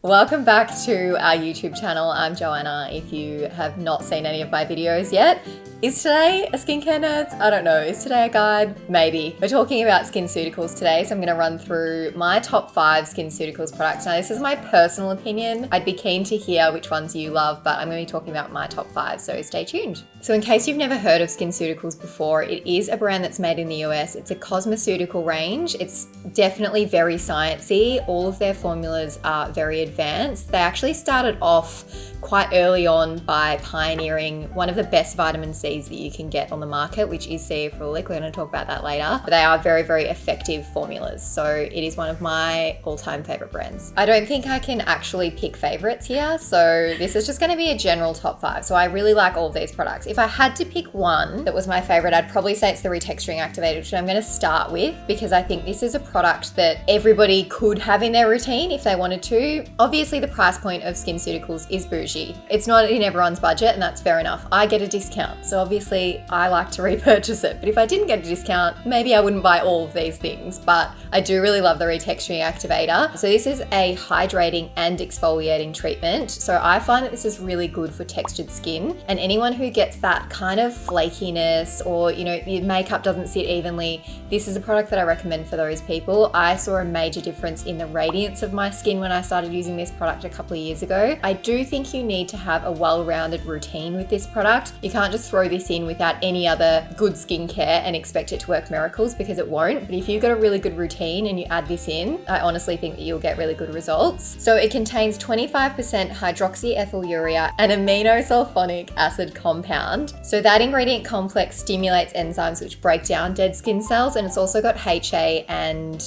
Welcome back to our YouTube channel. I'm Joanna. If you have not seen any of my videos yet, is today a skincare nerds? I don't know. Is today a guide? Maybe. We're talking about SkinCeuticals today, so I'm going to run through my top 5 SkinCeuticals products. Now, this is my personal opinion. I'd be keen to hear which ones you love, but I'm going to be talking about my top 5, so stay tuned. So in case you've never heard of SkinCeuticals before, it is a brand that's made in the US. It's a cosmeceutical range. It's definitely very sciencey. All of their formulas are very advanced. They actually started off quite early on by pioneering one of the best vitamin C's that you can get on the market, which is ceofurolic. We're going to talk about that later. But they are very, very effective formulas. So it is one of my all-time favorite brands. I don't think I can actually pick favorites here. So this is just going to be a general top 5. So I really like all of these products. If I had to pick one that was my favorite, I'd probably say it's the Retexturing Activator, which I'm going to start with because I think this is a product that everybody could have in their routine if they wanted to. Obviously, the price point of SkinCeuticals is bougie. It's not in everyone's budget, and that's fair enough. I get a discount, so obviously I like to repurchase it. But if I didn't get a discount, maybe I wouldn't buy all of these things. But I do really love the Retexturing Activator. So this is a hydrating and exfoliating treatment. So I find that this is really good for textured skin, and anyone who gets that kind of flakiness or, you know, your makeup doesn't sit evenly, this is a product that I recommend for those people. I saw a major difference in the radiance of my skin when I started using this product a couple of years ago. I do think you need to have a well-rounded routine with this product. You can't just throw this in without any other good skincare and expect it to work miracles, because it won't. But if you've got a really good routine and you add this in, I honestly think that you'll get really good results. So it contains 25% hydroxyethylurea, an aminosulfonic acid compound. So that ingredient complex stimulates enzymes which break down dead skin cells, and it's also got HA and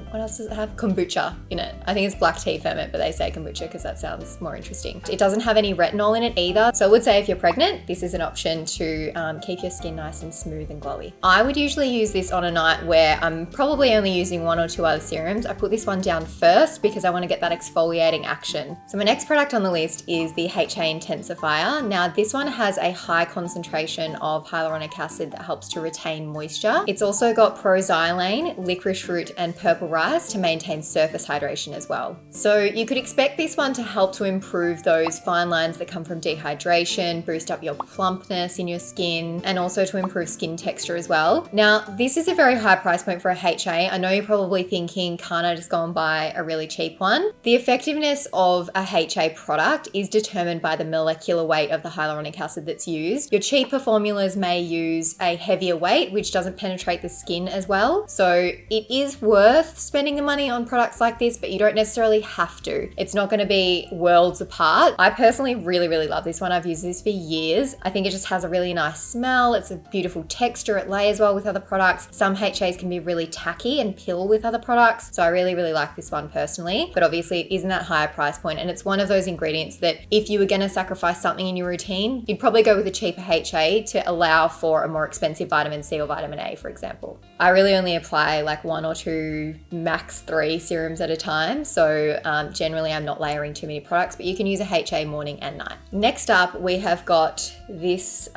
what else does it have? Kombucha in it. I think it's black tea ferment, but they say kombucha because that sounds more interesting. It doesn't have any retinol in it either. So I would say if you're pregnant, this is an option to keep your skin nice and smooth and glowy. I would usually use this on a night where I'm probably only using 1 or 2 other serums. I put this one down first because I want to get that exfoliating action. So my next product on the list is the HA Intensifier. Now this one has a high concentration of hyaluronic acid that helps to retain moisture. It's also got proxylane, licorice root, and purple rice to maintain surface hydration as well. So you could expect this one to help to improve those fine lines that come from dehydration, boost up your plumpness in your skin, and also to improve skin texture as well. Now, this is a very high price point for a HA. I know you're probably thinking, can't I just go and buy a really cheap one? The effectiveness of a HA product is determined by the molecular weight of the hyaluronic acid that's used. Your cheaper formulas may use a heavier weight, which doesn't penetrate the skin as well. So it is worth spending the money on products like this, but you don't necessarily have to. It's not going to be worlds apart. I personally really love this one. I've used this for years. I think it just has a really nice smell. It's a beautiful texture. It layers well with other products. Some HAs can be really tacky and pill with other products. So I really like this one personally, but obviously it isn't that higher price point, and it's one of those ingredients that if you were going to sacrifice something in your routine, you'd probably go with a cheaper HA to allow for a more expensive vitamin C or vitamin A, for example. I really only apply like 1 or 2, max 3 serums at a time. So generally I'm not layering too many products, but you can use a HA morning and night. Next up, we have got this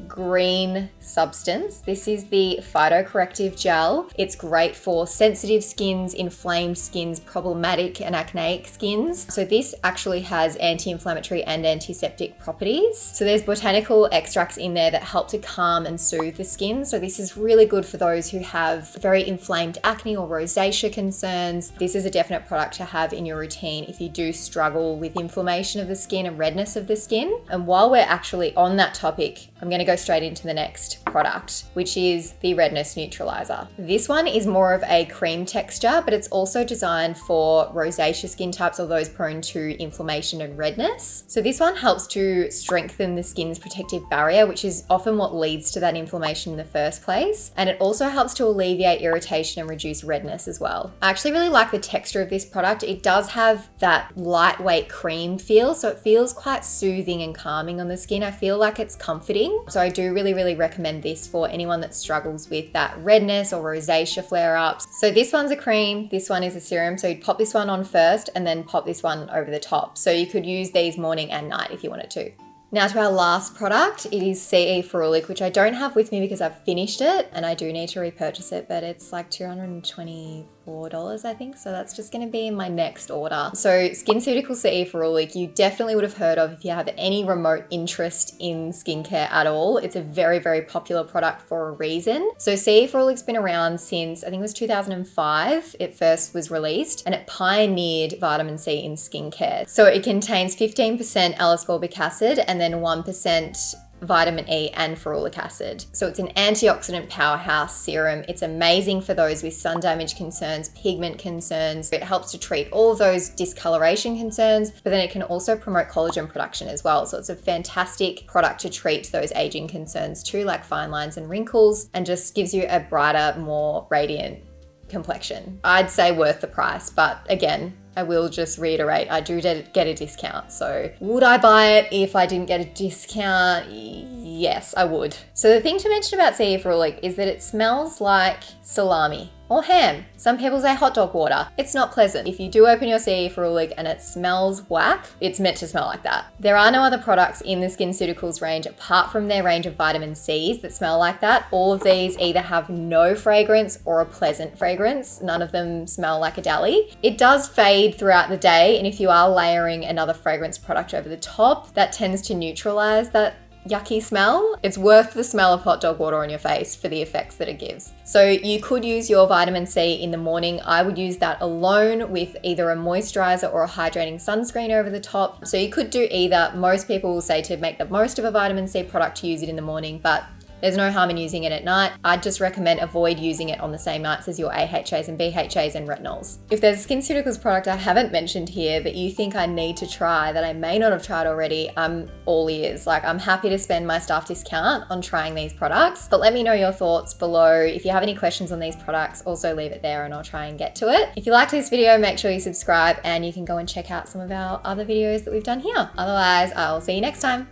green substance. This is the Phytocorrective Gel. It's great for sensitive skins, inflamed skins, problematic and acneic skins. So this actually has anti-inflammatory and antiseptic properties. So there's botanical extracts in there that help to calm and soothe the skin. So this is really good for those who have very inflamed acne or rosacea concerns. This is a definite product to have in your routine if you do struggle with inflammation of the skin and redness of the skin. And while we're actually on that topic, I'm going to go straight into the next product, which is the Redness Neutralizer. This one is more of a cream texture, but it's also designed for rosacea skin types or those prone to inflammation and redness. So this one helps to strengthen the skin's protective barrier, which is often what leads to that inflammation in the first place. And it also helps to alleviate irritation and reduce redness as well. I actually really like the texture of this product. It does have that lightweight cream feel, so it feels quite soothing and calming on the skin. I feel like it's comforting. So I do really recommend this for anyone that struggles with that redness or rosacea flare-ups. So this one's a cream, this one is a serum. So you'd pop this one on first and then pop this one over the top. So you could use these morning and night if you wanted to. Now to our last product, it is ceofurolic, which I don't have with me because I've finished it and I do need to repurchase it, but it's like $225 $4, I think. So that's just going to be my next order. So SkinCeuticals CE Ferulic, you definitely would have heard of if you have any remote interest in skincare at all. It's a very, very popular product for a reason. So CE Ferulic's been around since, I think it was 2005. It first was released, and it pioneered vitamin C in skincare. So it contains 15% L-ascorbic acid and then 1% vitamin E and ferulic acid. So it's an antioxidant powerhouse serum. It's amazing for those with sun damage concerns, pigment concerns. It helps to treat all of those discoloration concerns, but then it can also promote collagen production as well. So it's a fantastic product to treat those aging concerns too, like fine lines and wrinkles, and just gives you a brighter, more radiant complexion. I'd say worth the price, but again, I will just reiterate, I do get a discount. So would I buy it if I didn't get a discount? Yes, I would. So the thing to mention about CE Ferulic is that it smells like salami or ham. Some people say hot dog water. It's not pleasant. If you do open your CE Ferulic and it smells whack, it's meant to smell like that. There are no other products in the SkinCeuticals range apart from their range of vitamin C's that smell like that. All of these either have no fragrance or a pleasant fragrance. None of them smell like a deli. It does fade throughout the day, and if you are layering another fragrance product over the top, that tends to neutralize that yucky smell. It's worth the smell of hot dog water on your face for the effects that it gives. So you could use your vitamin C in the morning. I would use that alone with either a moisturizer or a hydrating sunscreen over the top. So you could do either. Most people will say to make the most of a vitamin C product to use it in the morning, but there's no harm in using it at night. I'd just recommend avoid using it on the same nights as your AHAs and BHAs and retinols. If there's a SkinCeuticals product I haven't mentioned here that you think I need to try that I may not have tried already, I'm all ears. Like, I'm happy to spend my staff discount on trying these products, but let me know your thoughts below. If you have any questions on these products, also leave it there and I'll try and get to it. If you liked this video, make sure you subscribe and you can go and check out some of our other videos that we've done here. Otherwise, I'll see you next time.